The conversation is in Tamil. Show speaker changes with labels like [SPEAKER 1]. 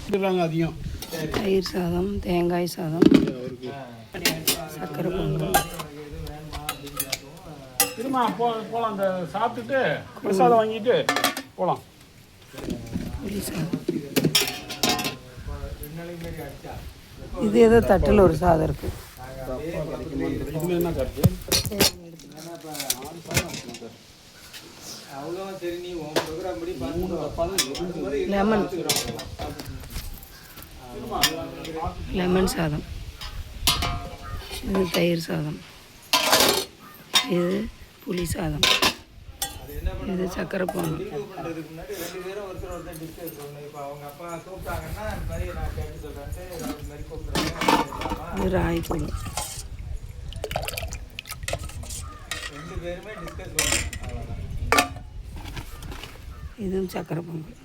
[SPEAKER 1] அதிகம்
[SPEAKER 2] தயிர் சாதம், தேங்காய் சாதம், சக்கரை பொங்கல்.
[SPEAKER 1] திரும்ப போகலாம். அந்த சாப்பிட்டுட்டு பிரசாதம் வாங்கிட்டு போகலாம்.
[SPEAKER 2] புளி சாதம். இது ஏதோ தட்டில் ஒரு சாதம் இருக்குது.
[SPEAKER 1] என்ன கருத்து?
[SPEAKER 2] லெமன் சாதம். இது தயிர் சாதம். இது புளி சாதம். இது சக்கரை பொங்கல். இது ராய் பொங்கல். இதுவும் சக்கரை பொங்கல்.